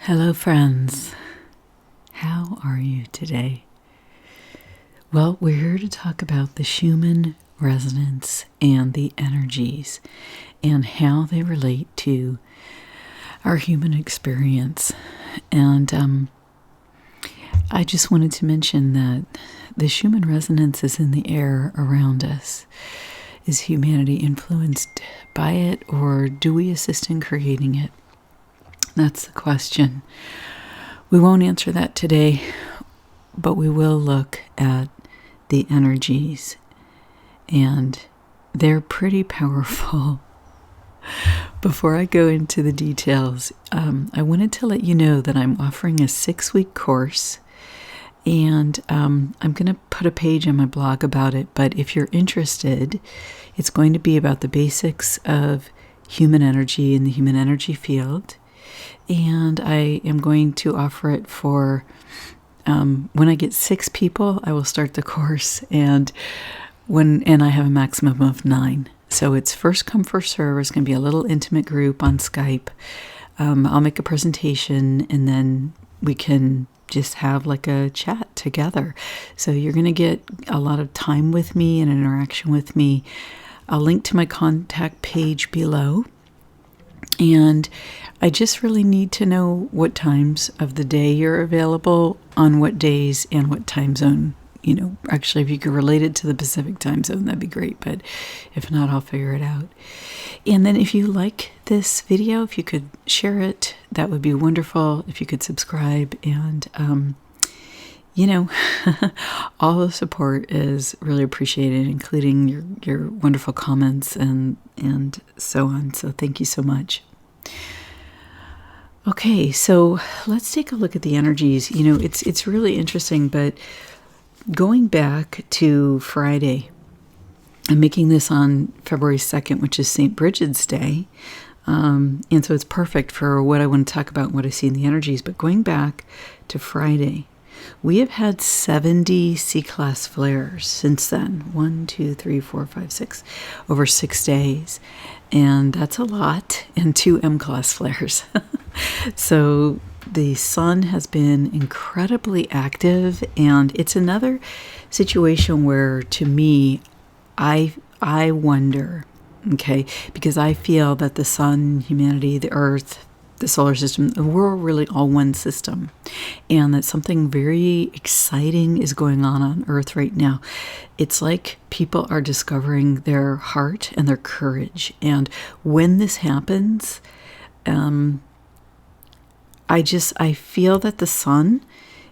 Hello, friends. How are you today? Well, we're here to talk about the Schumann Resonance and the energies and how they relate to our human experience. And I just wanted to mention that the Schumann Resonance is in the air around us. Is humanity influenced by it, or do we assist in creating it? That's the question. We won't answer that today, but we will look at the energies, and they're pretty powerful. Before I go into the details, I wanted to let you know that I'm offering a 6-week course, and I'm going to put a page on my blog about it, but if you're interested, it's going to be about the basics of human energy in the human energy field. And I am going to offer it for, when I get 6 people, I will start the course, and I have a maximum of 9. So it's first come, first serve. It's going to be a little intimate group on Skype. I'll make a presentation, and then we can just have like a chat together. So you're going to get a lot of time with me and interaction with me. I'll link to my contact page below. And I just really need to know what times of the day you're available, on what days, and what time zone. You know, actually, if you could relate it to the Pacific time zone, that'd be great. But if not, I'll figure it out. And then if you like this video, if you could share it, that would be wonderful. If you could subscribe, and, all the support is really appreciated, including your wonderful comments and so on. So thank you so much. Okay, so let's take a look at the energies. You know, it's really interesting, but going back to Friday, I'm making this on February 2nd, which is St. Bridget's Day. And so it's perfect for what I want to talk about and what I see in the energies. But going back to Friday, we have had 70 C-class flares since then. 1, 2, 3, 4, 5, 6, over 6 days. And that's a lot. And 2 M-class flares. So the sun has been incredibly active. And it's another situation where, to me, I wonder, okay, because I feel that the sun, humanity, the earth, the solar system, we're really all one system, and that something very exciting is going on Earth right now. It's like people are discovering their heart and their courage, and when this happens, I feel that the sun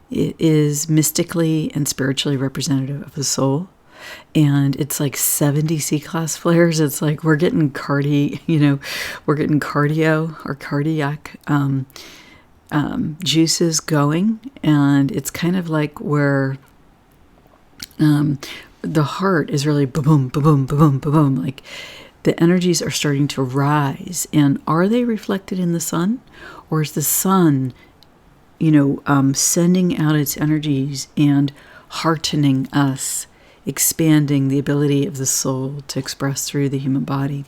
is mystically and spiritually representative of the soul. And it's like 70 C-class flares. It's like we're getting cardio or cardiac juices going. And it's kind of like where the heart is really boom, boom, boom, boom, boom. Like the energies are starting to rise. And are they reflected in the sun? Or is the sun, sending out its energies and heartening us, expanding the ability of the soul to express through the human body?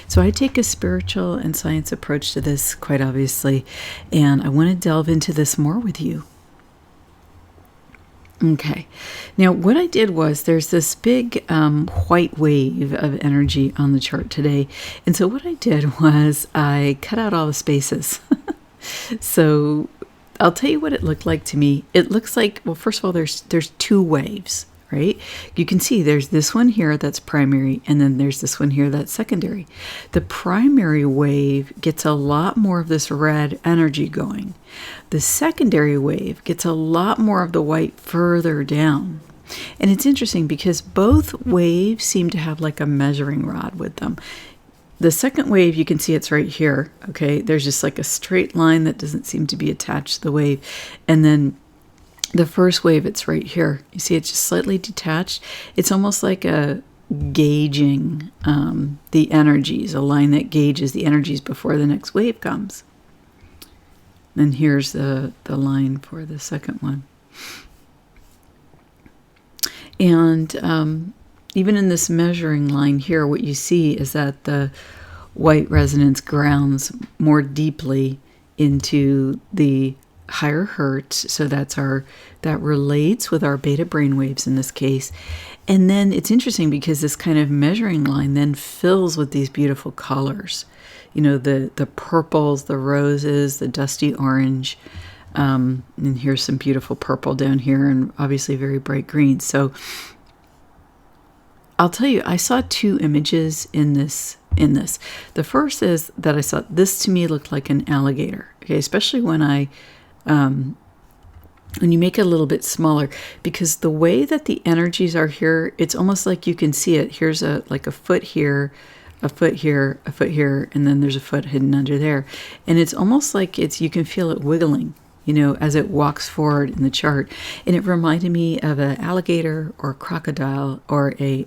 So I take a spiritual and science approach to this, quite obviously, and I want to delve into this more with you. Okay, now what I did was there's this big white wave of energy on the chart today, and so what I did was I cut out all the spaces. So I'll tell you what it looked like to me. It looks like, well, first of all, there's 2 waves. Right? You can see there's this one here that's primary, and then there's this one here that's secondary. The primary wave gets a lot more of this red energy going. The secondary wave gets a lot more of the white further down. And it's interesting because both waves seem to have like a measuring rod with them. The second wave, you can see it's right here. Okay, there's just like a straight line that doesn't seem to be attached to the wave. And then the first wave, it's right here. You see it's just slightly detached. It's almost like a gauging the energies, a line that gauges the energies before the next wave comes. And here's the line for the second one. And even in this measuring line here, what you see is that the white resonance grounds more deeply into the higher hertz. So that relates with our beta brainwaves in this case. And then it's interesting because this kind of measuring line then fills with these beautiful colors. The purples, the roses, the dusty orange. And here's some beautiful purple down here, and obviously very bright green. So I'll tell you, I saw two images in this. The first is that I saw this, to me, looked like an alligator. Okay, especially when you make it a little bit smaller, because the way that the energies are here, it's almost like you can see it. Here's a foot here, a foot here, a foot here, and then there's a foot hidden under there. And it's almost like you can feel it wiggling, as it walks forward in the chart. And it reminded me of an alligator or a crocodile or a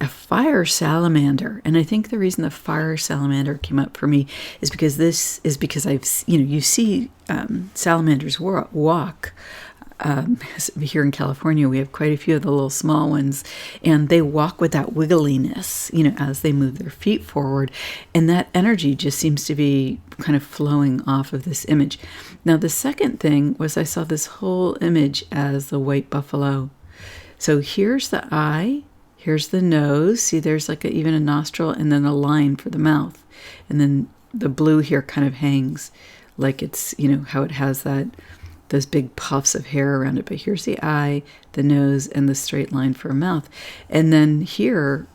fire salamander. And I think the reason the fire salamander came up for me is because you see salamanders walk. Here in California, we have quite a few of the little small ones, and they walk with that wiggliness, as they move their feet forward. And that energy just seems to be kind of flowing off of this image. Now, the second thing was I saw this whole image as the white buffalo. So here's the eye, here's the nose. See, there's even a nostril, and then a line for the mouth. And then the blue here kind of hangs like it's, how it has those big puffs of hair around it. But here's the eye, the nose, and the straight line for a mouth. And then here,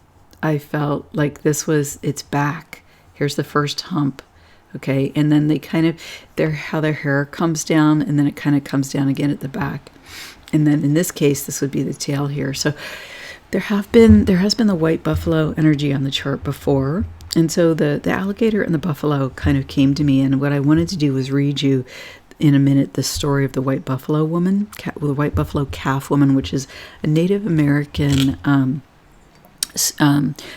I felt like its back. Here's the first hump, okay? And then they how their hair comes down, and then it kind of comes down again at the back. And then in this case, this would be the tail here. So there has been the white buffalo energy on the chart before. And so the alligator and the buffalo kind of came to me. And what I wanted to do was read you in a minute the story of the white buffalo woman, the white buffalo calf woman, which is a Native American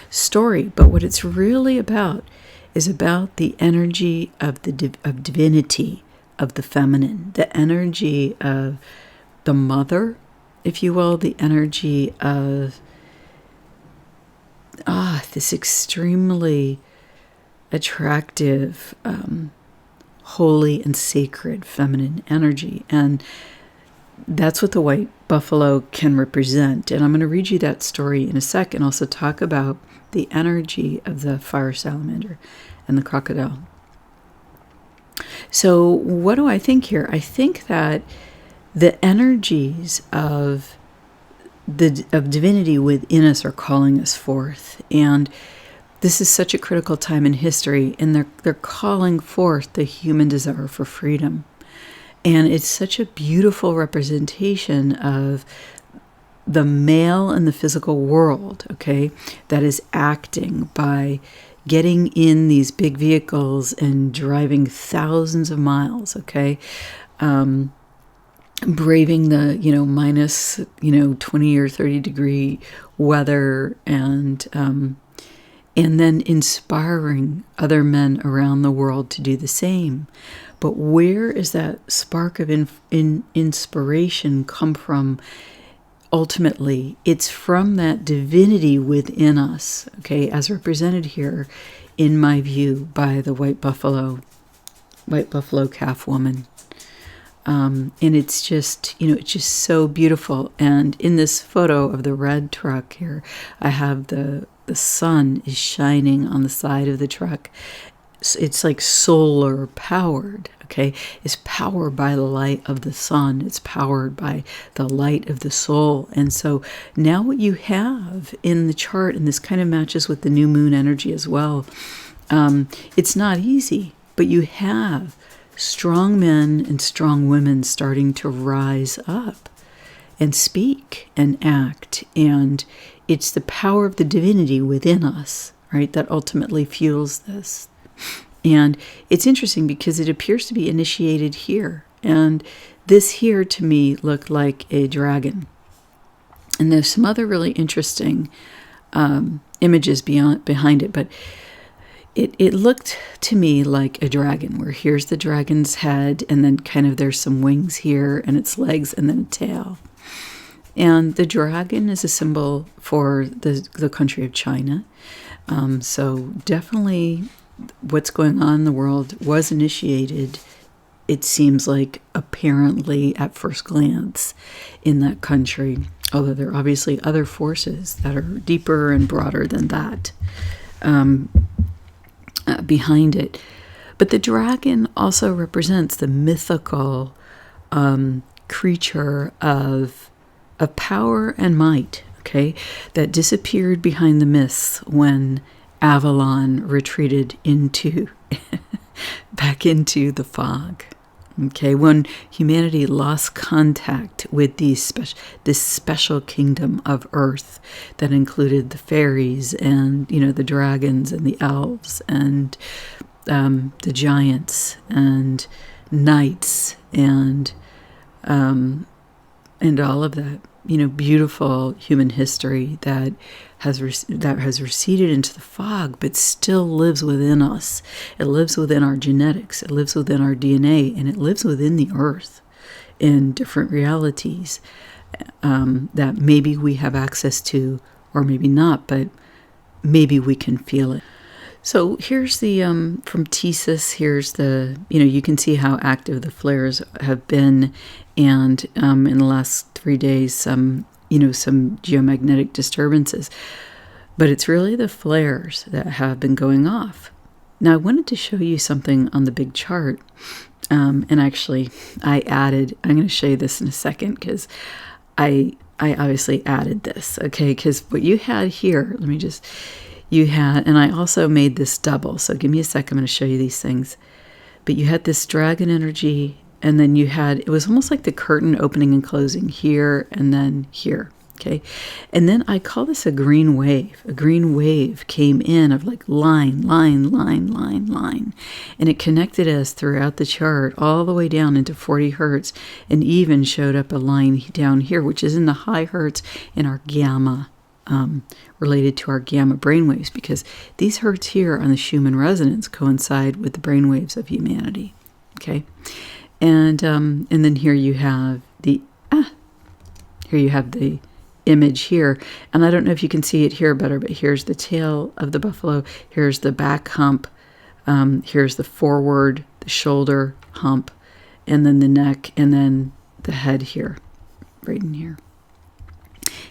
story. But what it's really about is about the energy of of divinity, of the feminine, the energy of the mother, if you will, the energy of this extremely attractive, holy and sacred feminine energy. And that's what the white buffalo can represent. And I'm going to read you that story in a sec, and also talk about the energy of the fire salamander and the crocodile. So what do I think here? I think that the energies of divinity within us are calling us forth. And this is such a critical time in history, and they're calling forth the human desire for freedom. And it's such a beautiful representation of the male in the physical world, okay, that is acting by getting in these big vehicles and driving thousands of miles, okay, braving the, minus, 20 or 30 degree weather, and then inspiring other men around the world to do the same. But where is that spark of inspiration come from? Ultimately, it's from that divinity within us, okay, as represented here, in my view, by the white buffalo calf woman. And it's just, it's just so beautiful. And in this photo of the red truck here, I have the sun is shining on the side of the truck. It's like solar powered, okay? It's powered by the light of the sun. It's powered by the light of the soul. And so now what you have in the chart, and this kind of matches with the new moon energy as well, it's not easy, but you have strong men and strong women starting to rise up and speak and act. And it's the power of the divinity within us, right, that ultimately fuels this. And it's interesting because it appears to be initiated here. And this here, to me, looked like a dragon. And there's some other really interesting images behind it. But it looked to me like a dragon, where here's the dragon's head, and then kind of there's some wings here, and its legs, and then a tail. And the dragon is a symbol for the country of China. So definitely what's going on in the world was initiated, it seems like, apparently at first glance, in that country, although there are obviously other forces that are deeper and broader than that behind it. But the dragon also represents the mythical creature of power and might, okay, that disappeared behind the myths when Avalon retreated back into the fog. Okay, when humanity lost contact with this special kingdom of Earth that included the fairies and, the dragons and the elves and the giants and knights and all of that, beautiful human history that has receded into the fog, but still lives within us. It lives within our genetics. It lives within our DNA, and it lives within the earth in different realities that maybe we have access to, or maybe not, but maybe we can feel it. So here's the, from Thesis, here's the, you can see how active the flares have been, and in the last 3 days, some geomagnetic disturbances. But it's really the flares that have been going off. Now, I wanted to show you something on the big chart, and actually, I'm going to show you this in a second, because I obviously added this, okay, because what you had here, and I also made this double, so give me a second, I'm going to show you these things. But you had this dragon energy, and then it was almost like the curtain opening and closing here and then here, okay? And then I call this a green wave. A green wave came in of like line, and it connected us throughout the chart all the way down into 40 hertz, and even showed up a line down here, which is in the high hertz in our gamma, related to our gamma brainwaves, because these hertz here on the Schumann Resonance coincide with the brainwaves of humanity, okay? And then here you have the image here, and I don't know if you can see it here better, but here's the tail of the buffalo, here's the back hump, here's the forward, the shoulder hump, and then the neck, and then the head here, right in here,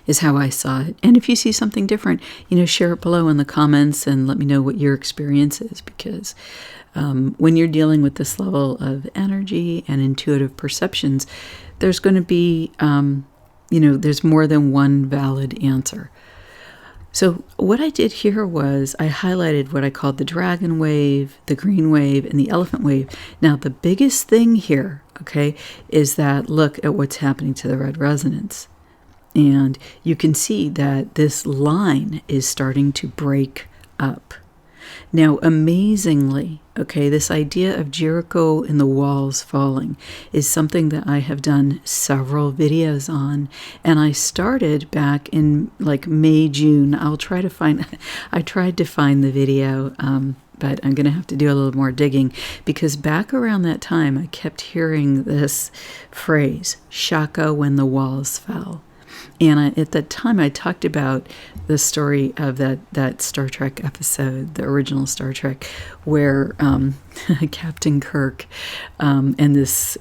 is how I saw it. And if you see something different, share it below in the comments and let me know what your experience is, because when you're dealing with this level of energy and intuitive perceptions, there's going to be, there's more than one valid answer. So what I did here was I highlighted what I called the dragon wave, the green wave, and the elephant wave. Now, the biggest thing here, okay, is that look at what's happening to the red resonance. And you can see that this line is starting to break up. Now, amazingly, okay, this idea of Jericho and the walls falling is something that I have done several videos on, and I started back in like May, June. I tried to find the video, but I'm going to have to do a little more digging, because back around that time, I kept hearing this phrase, Shaka when the walls fell. And at that time, I talked about the story of that Star Trek episode, the original Star Trek, where Captain Kirk and this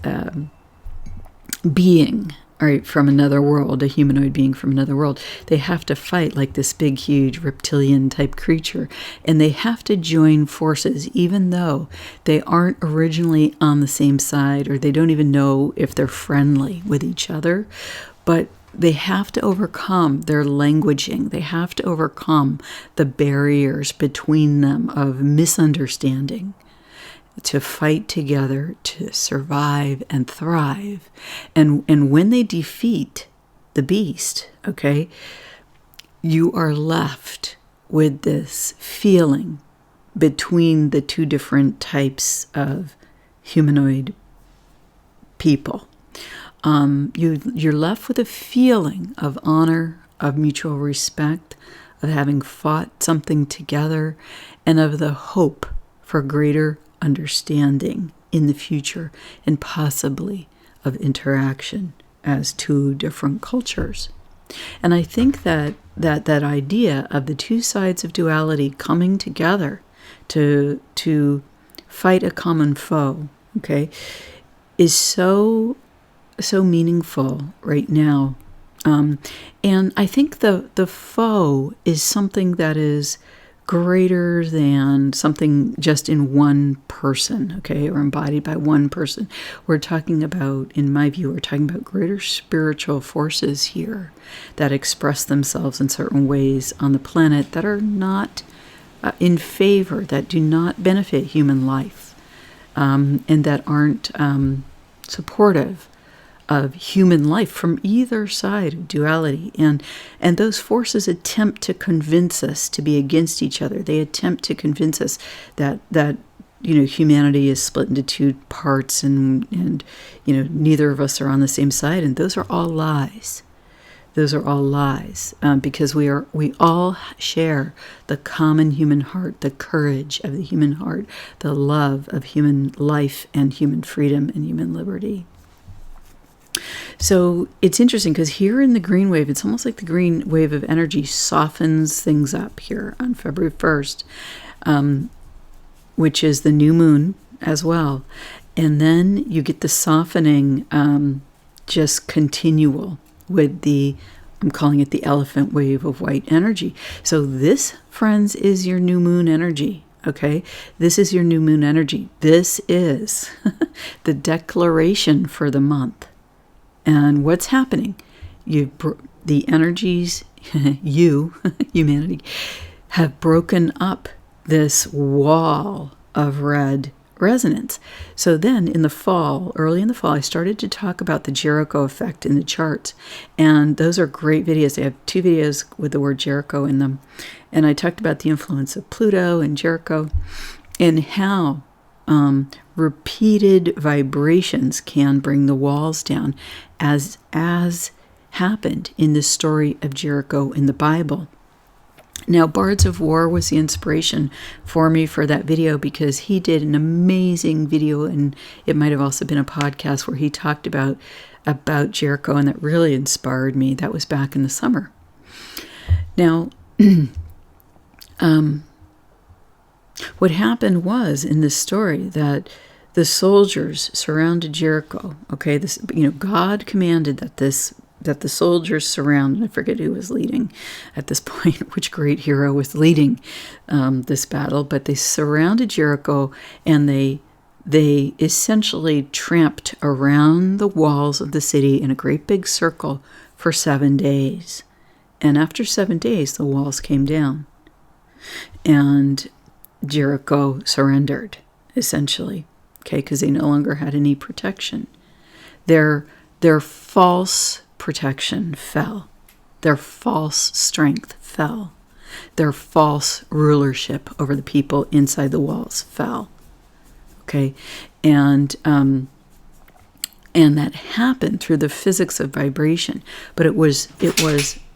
being, right, from another world, a humanoid being from another world, they have to fight like this big, huge reptilian type creature. And they have to join forces, even though they aren't originally on the same side, or they don't even know if they're friendly with each other. But they have to overcome their languaging. They have to overcome the barriers between them of misunderstanding to fight together, to survive and thrive. And when they defeat the beast, okay, you are left with this feeling between the two different types of humanoid people. You're left with a feeling of honor, of mutual respect, of having fought something together, and of the hope for greater understanding in the future, and possibly of interaction as two different cultures. And I think that idea of the two sides of duality coming together to fight a common foe, okay, is so meaningful right now. And I think the foe is something that is greater than something just in one person, okay, or embodied by one person. We're talking about, in my view, we're talking about greater spiritual forces here that express themselves in certain ways on the planet that are not in favor, that do not benefit human life, and that aren't supportive of human life from either side of duality. And those forces attempt to convince us to be against each other. They attempt to convince us that humanity is split into two parts, and neither of us are on the same side. And those are all lies. Those are all lies, because we all share the common human heart, the courage of the human heart, the love of human life and human freedom and human liberty. So it's interesting because here in the green wave, it's almost like the green wave of energy softens things up here on February 1st, which is the new moon as well. And then you get the softening, just continual with I'm calling it the elephant wave of white energy. So this, friends, is your new moon energy. Okay, this is your new moon energy. This is the declaration for the month. And what's happening? The energies, humanity, have broken up this wall of red resonance. So then in the fall, early in the fall, I started to talk about the Jericho effect in the charts. And those are great videos. They have 2 videos with the word Jericho in them. And I talked about the influence of Pluto and Jericho and how repeated vibrations can bring the walls down, as happened in the story of Jericho in the Bible. Now, Bards of War was the inspiration for me for that video, because he did an amazing video, and it might have also been a podcast where he talked about Jericho, and that really inspired me. That was back in the summer. Now, what happened was in this story that the soldiers surrounded Jericho. Okay, God commanded that the soldiers surround. I forget who was leading at this point, which great hero was leading this battle. But they surrounded Jericho, and they essentially tramped around the walls of the city in a great big circle for 7 days. And after 7 days, the walls came down, and Jericho surrendered, essentially. Okay, because they no longer had any protection. Their false protection fell. Their false strength fell. Their false rulership over the people inside the walls fell. Okay, and that happened through the physics of vibration. But it was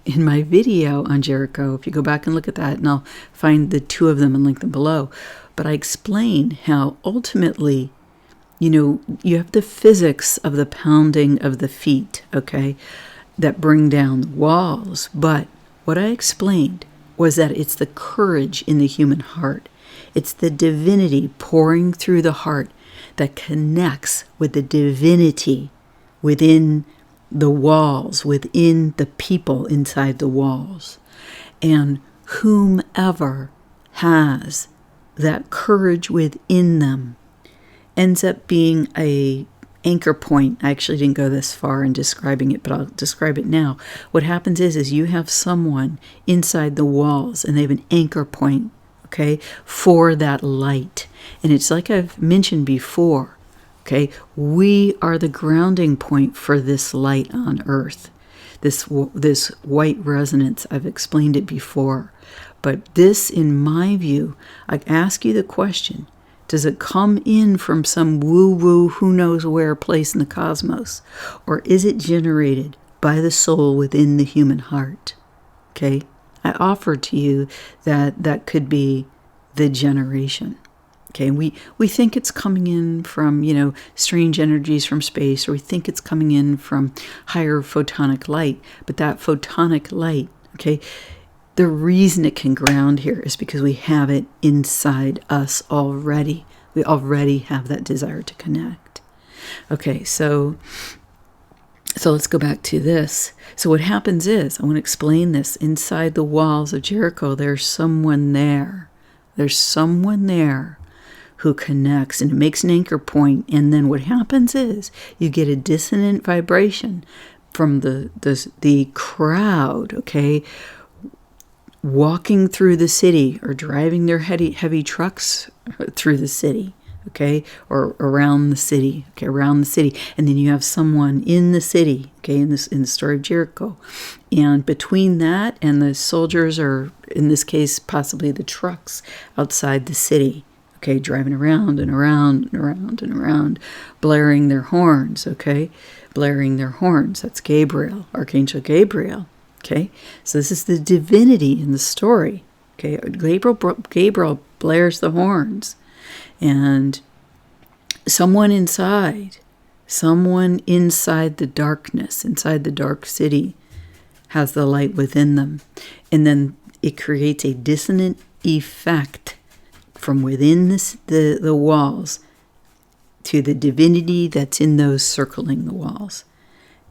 in my video on Jericho. If you go back and look at that, and I'll find the 2 of them and link them below. But I explain how ultimately, you have the physics of the pounding of the feet, okay, that bring down the walls. But what I explained was that it's the courage in the human heart. It's the divinity pouring through the heart that connects with the divinity within the walls, within the people inside the walls. And whomever has that courage within them ends up being a anchor point. I actually didn't go this far in describing it, but I'll describe it now. What happens is you have someone inside the walls, and they have an anchor point, okay, for that light. And it's like I've mentioned before, okay, we are the grounding point for this light on earth, this white resonance. I've explained it before. But this, in my view, I ask you the question, does it come in from some woo-woo, who knows where place in the cosmos? Or is it generated by the soul within the human heart? Okay? I offer to you that could be the generation. Okay, we think it's coming in from, strange energies from space, or we think it's coming in from higher photonic light. But that photonic light, okay, The reason it can ground here is because we have it inside us already. We already have that desire to connect. Okay, so let's go back to this. So what happens is, I want to explain this. Inside the walls of Jericho, there's someone there. There's someone there who connects, and it makes an anchor point. And then what happens is you get a dissonant vibration from the crowd, okay, walking through the city or driving their heavy trucks through the city, okay, or around the city, okay, around the city. And then you have someone in the city, okay, in the story of Jericho. And between that and the soldiers, or in this case, possibly the trucks outside the city, okay, driving around and around and around and around, blaring their horns, okay, blaring their horns. That's Gabriel, Archangel Gabriel, okay. So this is the divinity in the story, okay. Gabriel blares the horns, and someone inside the darkness, inside the dark city, has the light within them. And then it creates a dissonant effect from within the walls to the divinity that's in those circling the walls.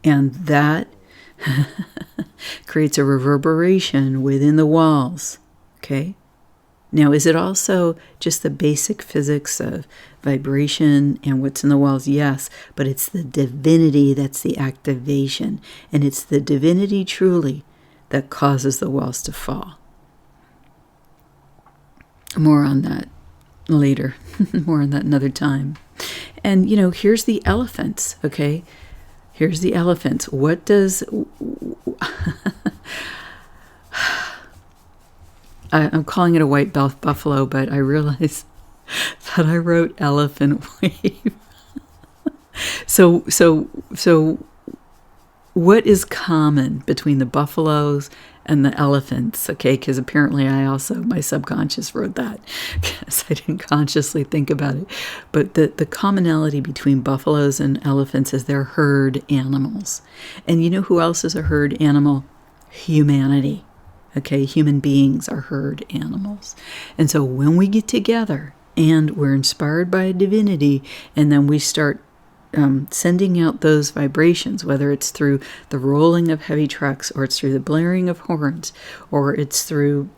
And that creates a reverberation within the walls, okay? Now, is it also just the basic physics of vibration and what's in the walls? Yes, but it's the divinity that's the activation. And it's the divinity truly that causes the walls to fall. More on that later. More on that another time. And, here's the elephants, okay? Here's the elephants. What does... I'm calling it a white buffalo, but I realize that I wrote elephant wave. So what is common between the buffaloes and the elephants? Okay, because apparently my subconscious wrote that because I didn't consciously think about it. But the commonality between buffaloes and elephants is they're herd animals. And you know who else is a herd animal? Humanity. Okay, human beings are herd animals. And so when we get together and we're inspired by a divinity, and then we start sending out those vibrations, whether it's through the rolling of heavy trucks, or it's through the blaring of horns, or it's through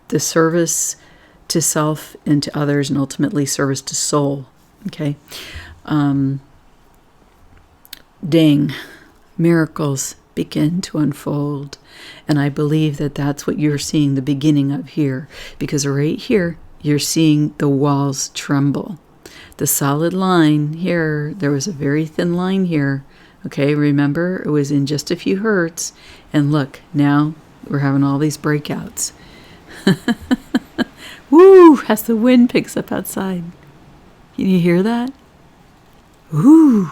the service to self and to others, and ultimately service to soul, okay? Miracles begin to unfold. And I believe that that's what you're seeing the beginning of here, because right here, you're seeing the walls tremble. The solid line here, there was a very thin line here. Okay, remember, it was in just a few hertz. And look, now we're having all these breakouts. Woo, as the wind picks up outside. Can you hear that? Woo.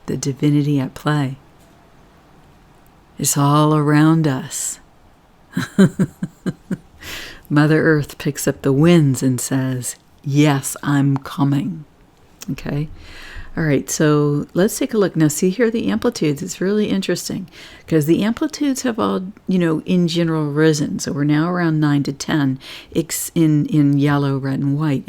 The divinity at play. It's all around us. Mother Earth picks up the winds and says, yes, I'm coming. Okay? All right, so let's take a look. Now, see here the amplitudes. It's really interesting because the amplitudes have all, in general risen. So we're now around 9 to 10 in yellow, red, and white.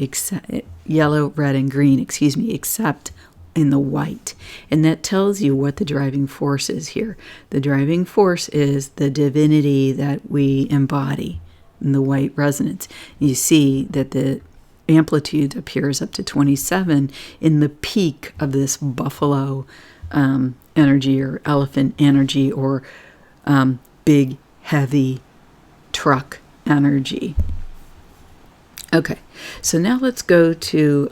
Yellow, red, and green, except in the white. And that tells you what the driving force is here. The driving force is the divinity that we embody in the white resonance. You see that the amplitude appears up to 27 in the peak of this buffalo energy, or elephant energy, or big, heavy truck energy. Okay, so now let's go to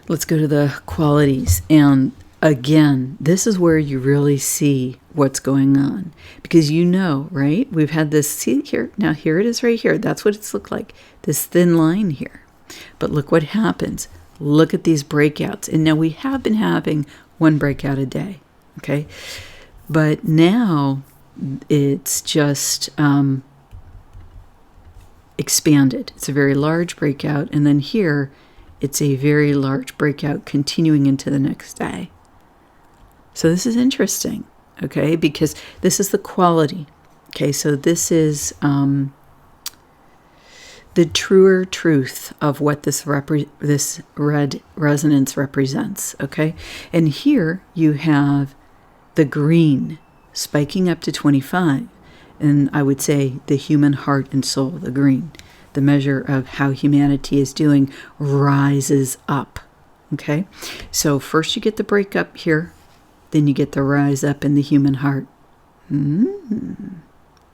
the qualities. And again, this is where you really see what's going on, because right? We've had this, see here, now here it is right here. That's what it's looked like, this thin line here. But look what happens. Look at these breakouts. And now we have been having one breakout a day, okay? But now it's just expanded. It's a very large breakout. And then here it's a very large breakout continuing into the next day. So this is interesting, okay, because this is the quality. Okay, so this is the truer truth of what this red resonance represents, okay? And here you have the green spiking up to 25, and I would say the human heart and soul, the green, the measure of how humanity is doing, rises up, okay? So first you get the breakup here, then you get the rise up in the human heart.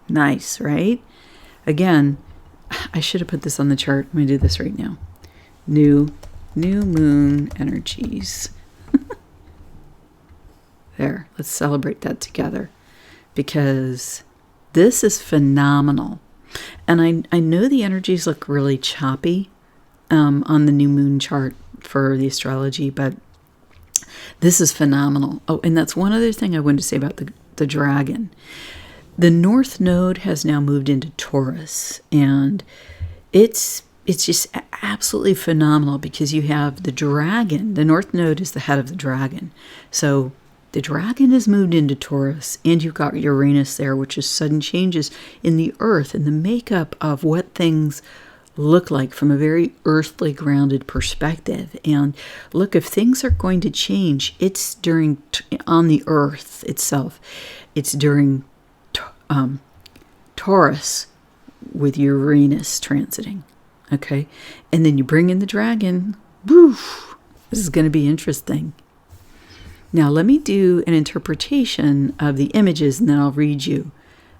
Nice, right? Again, I should have put this on the chart. I'm going to do this right now. New moon energies. There, let's celebrate that together, because this is phenomenal. And I know the energies look really choppy on the new moon chart for the astrology, but this is phenomenal. Oh, and that's one other thing I wanted to say about the dragon. The North Node has now moved into Taurus, and it's just absolutely phenomenal, because you have the dragon. The North Node is the head of the dragon. So the dragon has moved into Taurus, and you've got Uranus there, which is sudden changes in the earth and the makeup of what things look like from a very earthly grounded perspective. And look, if things are going to change, it's during on the earth itself. It's during Taurus with Uranus transiting. Okay, and then you bring in the dragon. Woof! This is going to be interesting. Now let me do an interpretation of the images, and then I'll read you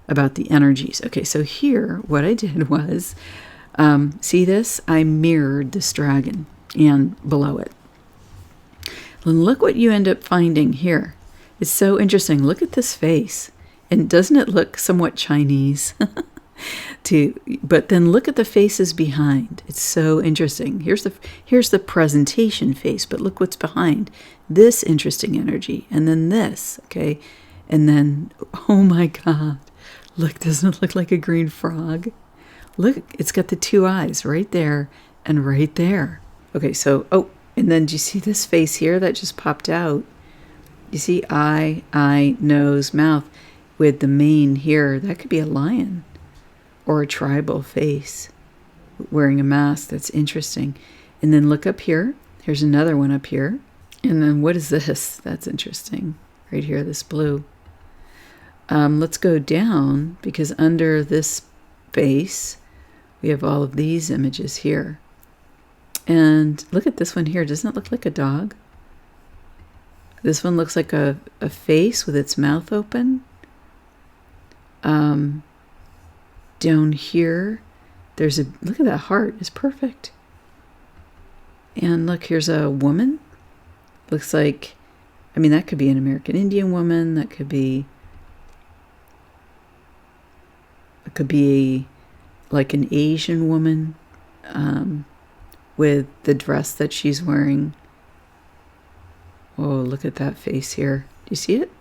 about the energies. Okay, so here what I did was, see this? I mirrored this dragon and below it. And look what you end up finding here. It's so interesting. Look at this face. And doesn't it look somewhat Chinese? But then look at the faces behind. It's so interesting. Here's the presentation face, but look what's behind. This interesting energy, and then this, okay? And then, oh my God, look, doesn't it look like a green frog? Look, it's got the two eyes right there and right there. Okay, so, oh, and then do you see this face here that just popped out? You see eye, nose, mouth with the mane here. That could be a lion or a tribal face wearing a mask. That's interesting. And then look up here. Here's another one up here. And then what is this? That's interesting. Right here, this blue. Let's go down, because under this face, we have all of these images here. And look at this one here. Doesn't it look like a dog? This one looks like a face with its mouth open. Down here, look at that heart. It's perfect. And look, here's a woman. Looks like, I mean, that could be an American Indian woman. That could be, like an Asian woman with the dress that she's wearing. Oh, look at that face here. Do you see it?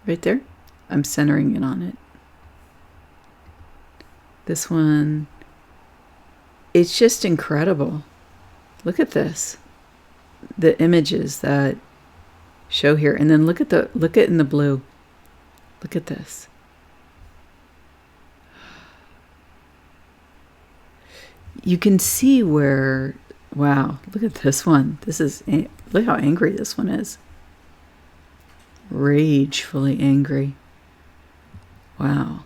Right there? I'm centering in on it. This one, it's just incredible. Look at this. The images that show here. And then look at in the blue. Look at this. You can see where, wow, look at this one. Look how angry this one is. Ragefully angry. Wow.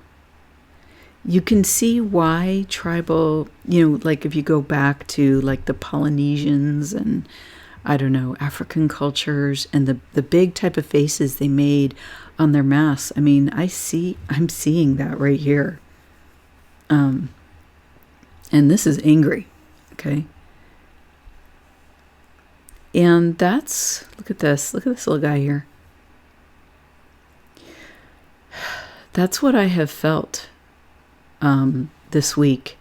You can see why tribal, like if you go back to like the Polynesians and, I don't know, African cultures, and the big type of faces they made on their masks. I mean, I'm seeing that right here. And this is angry, okay? And look at this little guy here. That's what I have felt this week.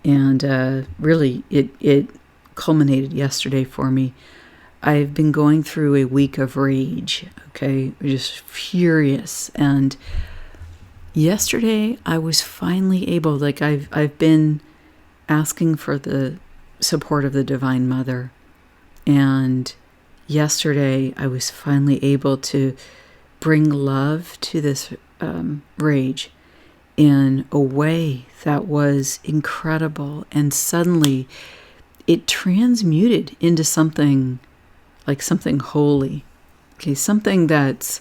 And really, it culminated yesterday for me. I've been going through a week of rage, okay? Just furious. And yesterday, I was finally able, like I've been asking for the support of the Divine Mother. And yesterday I was finally able to bring love to this rage in a way that was incredible. And suddenly it transmuted into something like something holy. Okay, something that's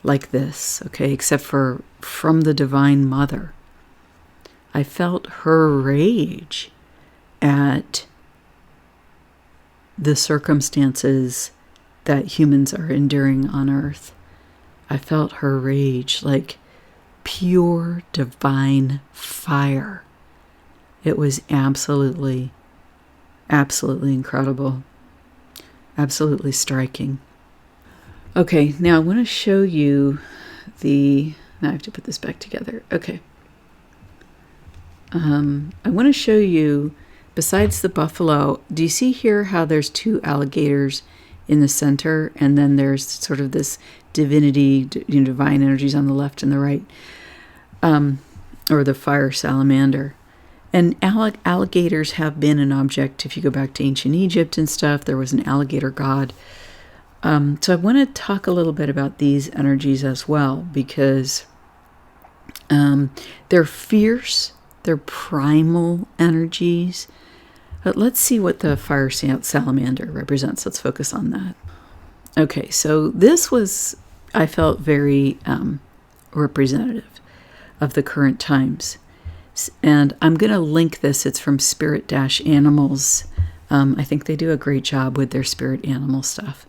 like this, okay, except for from the Divine Mother. I felt her rage at the circumstances that humans are enduring on earth. I felt her rage like pure divine fire. It was absolutely incredible. Absolutely striking. Okay, now I want to show you now I have to put this back together. Okay. I want to show you, besides the buffalo, do you see here how there's two alligators in the center, and then there's sort of this divinity, divine energies on the left and the right, or the fire salamander. And alligators have been an object. If you go back to ancient Egypt and stuff, there was an alligator god. So I want to talk a little bit about these energies as well, because they're fierce, they're primal energies. But let's see what the fire salamander represents. Let's focus on that. Okay, so this was, I felt, very representative of the current times. And I'm going to link this. It's from Spirit-Animals. I think they do a great job with their spirit animal stuff.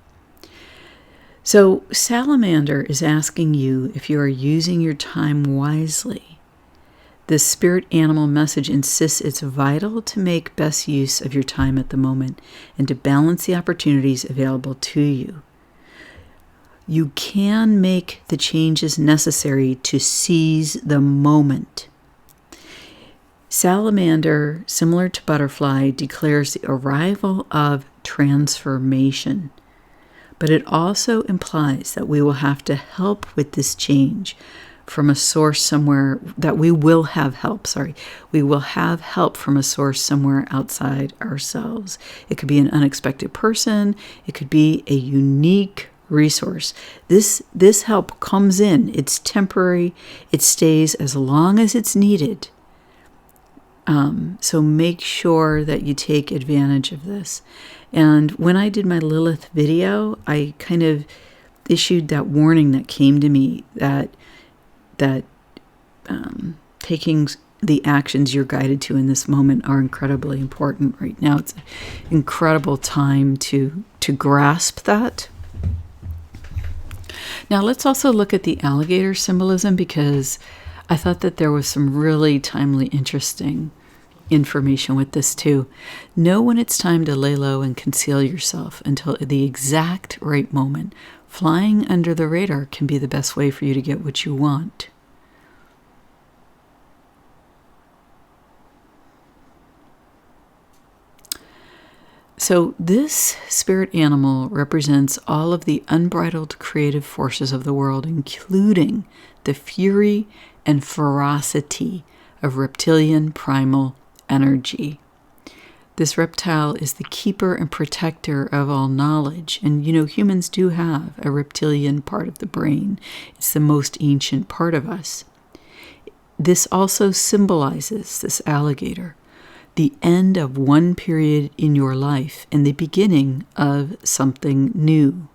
So Salamander is asking you if you are using your time wisely. The spirit animal message insists it's vital to make best use of your time at the moment and to balance the opportunities available to you. You can make the changes necessary to seize the moment. Salamander, similar to butterfly, declares the arrival of transformation. But it also implies that we will have to help with this change from a source somewhere, that we will have help, We will have help from a source somewhere outside ourselves. It could be an unexpected person. It could be a unique resource. This help comes in. It's temporary. It stays as long as it's needed. So make sure that you take advantage of this. And when I did my Lilith video, I kind of issued that warning that came to me that taking the actions you're guided to in this moment are incredibly important right now. It's an incredible time to grasp that. Now let's also look at the alligator symbolism, because I thought that there was some really timely, interesting information with this too. Know when it's time to lay low and conceal yourself until the exact right moment. Flying under the radar can be the best way for you to get what you want. So this spirit animal represents all of the unbridled creative forces of the world, including the fury and ferocity of reptilian primal energy. This reptile is the keeper and protector of all knowledge. And humans do have a reptilian part of the brain. It's the most ancient part of us. This also symbolizes, this alligator, the end of one period in your life and the beginning of something new.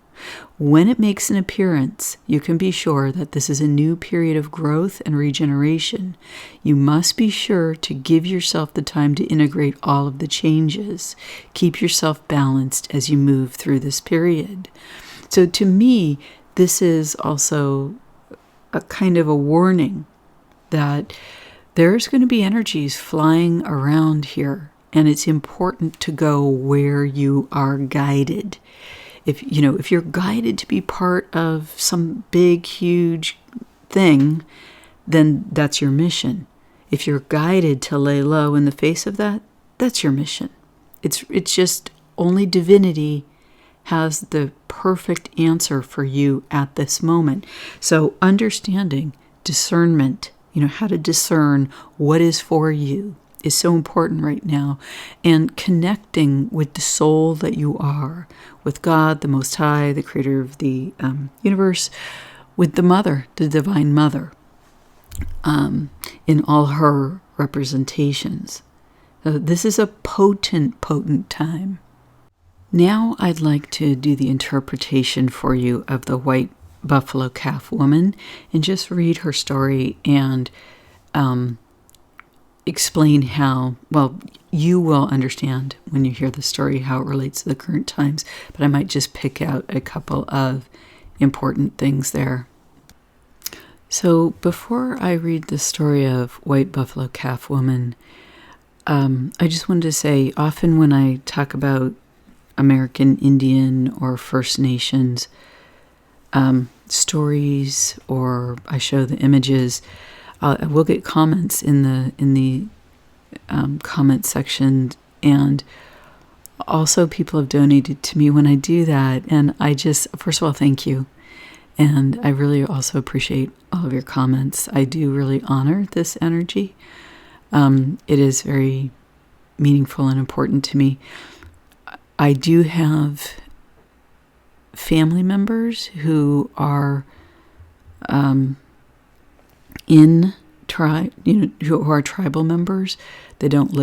When it makes an appearance, you can be sure that this is a new period of growth and regeneration. You must be sure to give yourself the time to integrate all of the changes. Keep yourself balanced as you move through this period. So to me, this is also a kind of a warning that there's going to be energies flying around here, and it's important to go where you are guided. If you're guided to be part of some big, huge thing, then that's your mission. If you're guided to lay low in the face of that, that's your mission. It's just only divinity has the perfect answer for you at this moment. So understanding, discernment, how to discern what is for you is so important right now, and connecting with the soul that you are, with God, the Most High, the creator of the universe, with the Mother, the Divine Mother, in all her representations. So this is a potent, potent time. Now I'd like to do the interpretation for you of the white buffalo calf woman and just read her story and explain how, well, you will understand when you hear the story how it relates to the current times, but I might just pick out a couple of important things there. So before I read the story of white buffalo calf woman, I just wanted to say, often when I talk about American Indian or First Nations stories, or I show the images, I will get comments in the comment section, and also people have donated to me when I do that, and I just, first of all, thank you, and I really also appreciate all of your comments. I do really honor this energy. It is very meaningful and important to me. I do have family members who are in tribe, who are tribal members. They don't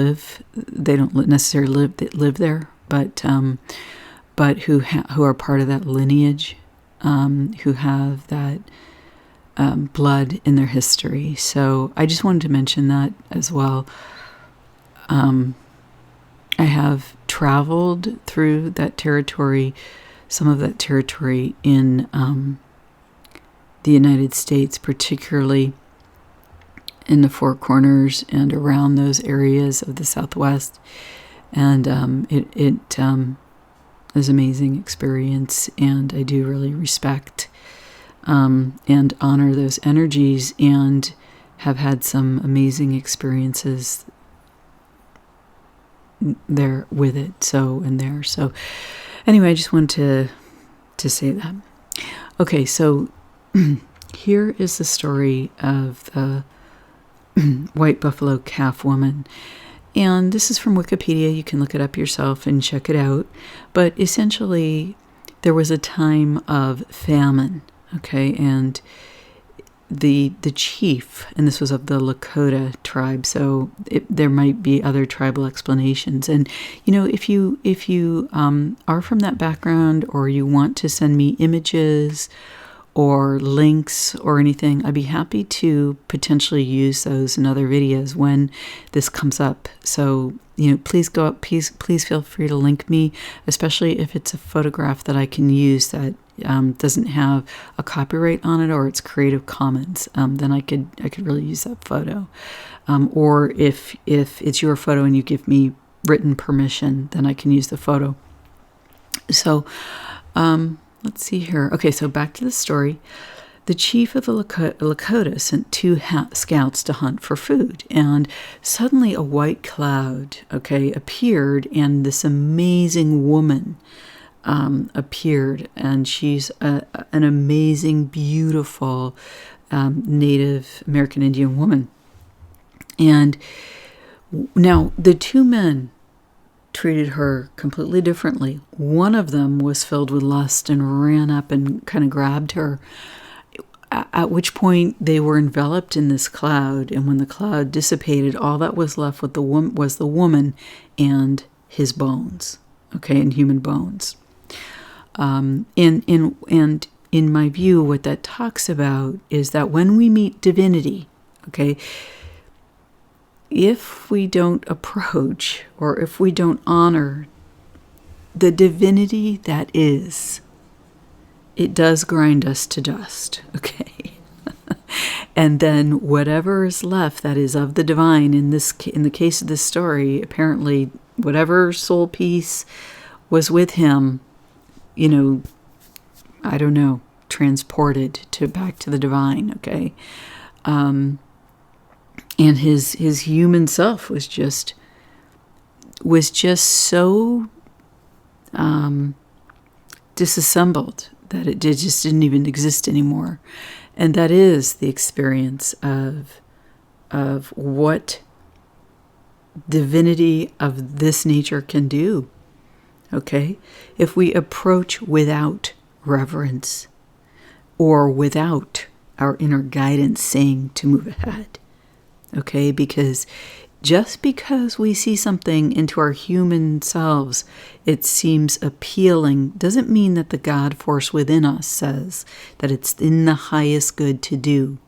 necessarily live there, but who are part of that lineage, who have that blood in their history. So I just wanted to mention that as well. I have traveled through that territory, some of that territory in the United States, particularly in the Four Corners and around those areas of the Southwest. And it is an amazing experience, and I do really respect and honor those energies, and have had some amazing experiences there with it. So anyway, I just wanted to say that. Okay, so here is the story of the white buffalo calf woman. And this is from Wikipedia. You can look it up yourself and check it out. But essentially, there was a time of famine, okay? And the chief, and this was of the Lakota tribe, so there might be other tribal explanations. And if you are from that background, or you want to send me images or links or anything, I'd be happy to potentially use those in other videos when this comes up. So please go up, please feel free to link me, especially if it's a photograph that I can use that doesn't have a copyright on it, or it's Creative Commons. Then I could really use that photo. Or if it's your photo and you give me written permission, then I can use the photo. So let's see here. Okay, so back to the story. The chief of the Lakota sent two scouts to hunt for food, and suddenly a white cloud, appeared, and this amazing woman appeared, and she's an amazing, beautiful Native American Indian woman. And now the two men treated her completely differently. One of them was filled with lust and ran up and kind of grabbed her, at which point they were enveloped in this cloud, and when the cloud dissipated, all that was left with was the woman and his bones, and human bones. And in my view, what that talks about is that when we meet divinity, if we don't approach, or if we don't honor the divinity that is, it does grind us to dust, And then whatever is left that is of the divine, in the case of this story, apparently whatever soul piece was with him, I don't know, transported back to the divine, and his human self was just so disassembled that it just didn't even exist anymore. And that is the experience of what divinity of this nature can do. Okay? If we approach without reverence or without our inner guidance saying to move ahead. Okay? Because just because we see something into our human selves, it seems appealing, doesn't mean that the God force within us says that it's in the highest good to do.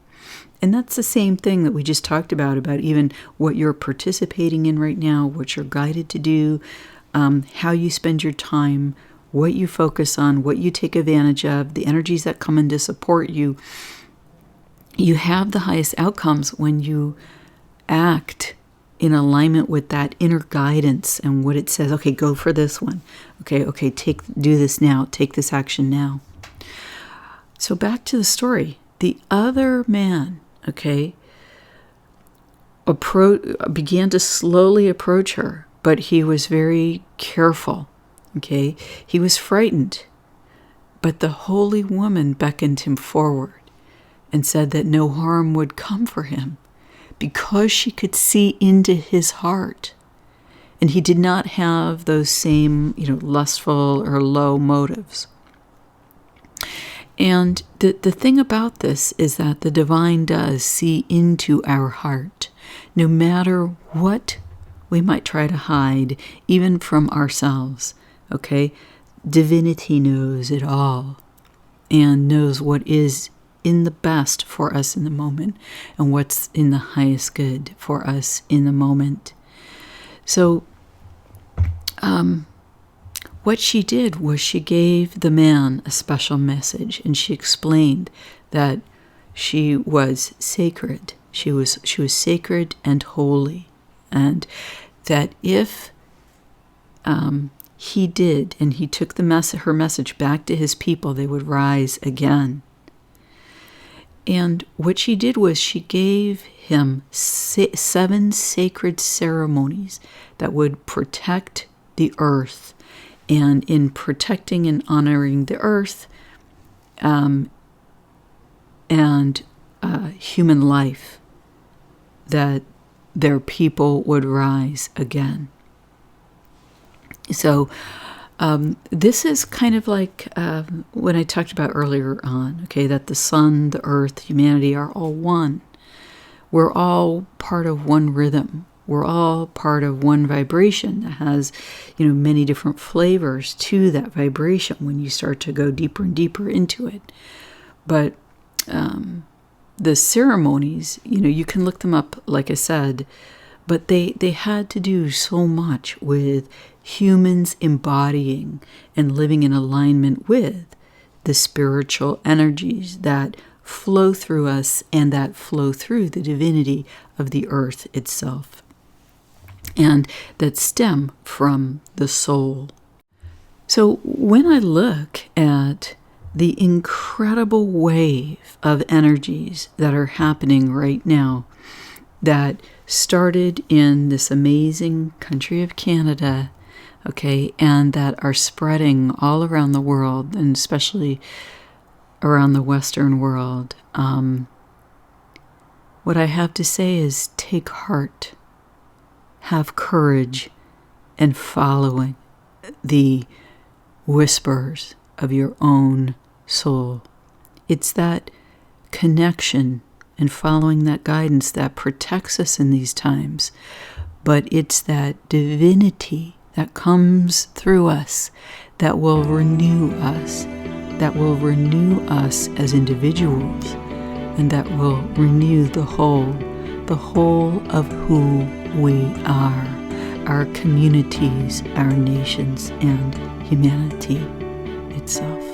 And that's the same thing that we just talked about even what you're participating in right now, what you're guided to do, how you spend your time, what you focus on, what you take advantage of, the energies that come in to support you. You have the highest outcomes when you act in alignment with that inner guidance and what it says. Okay, go for this one. Okay, do this now. Take this action now. So back to the story. The other man, began to slowly approach her, but he was very careful. He was frightened, but the holy woman beckoned him forward and said that no harm would come for him, because she could see into his heart. And he did not have those same, lustful or low motives. And the thing about this is that the divine does see into our heart, no matter what we might try to hide, even from ourselves. Divinity knows it all and knows what is in the best for us in the moment and what's in the highest good for us in the moment. So what she did was she gave the man a special message, and she explained that she was sacred. She was sacred and holy, and that if he did and he took her message back to his people, they would rise again. And what she did was she gave him 7 sacred ceremonies that would protect the earth. And in protecting and honoring the earth and human life, that their people would rise again. So this is kind of like when I talked about earlier on, that the sun, the earth, humanity are all one. We're all part of one rhythm. We're all part of one vibration that has, many different flavors to that vibration when you start to go deeper and deeper into it. But the ceremonies, you can look them up, like I said, but they had to do so much with humans embodying and living in alignment with the spiritual energies that flow through us and that flow through the divinity of the earth itself, and that stem from the soul. So when I look at the incredible wave of energies that are happening right now, that started in this amazing country of Canada, and that are spreading all around the world, and especially around the Western world, what I have to say is take heart, have courage, and following the whispers of your own soul. It's that connection and following that guidance that protects us in these times, but it's that divinity that comes through us that will renew us, as individuals, and that will renew the whole of who we are, our communities, our nations, and humanity itself.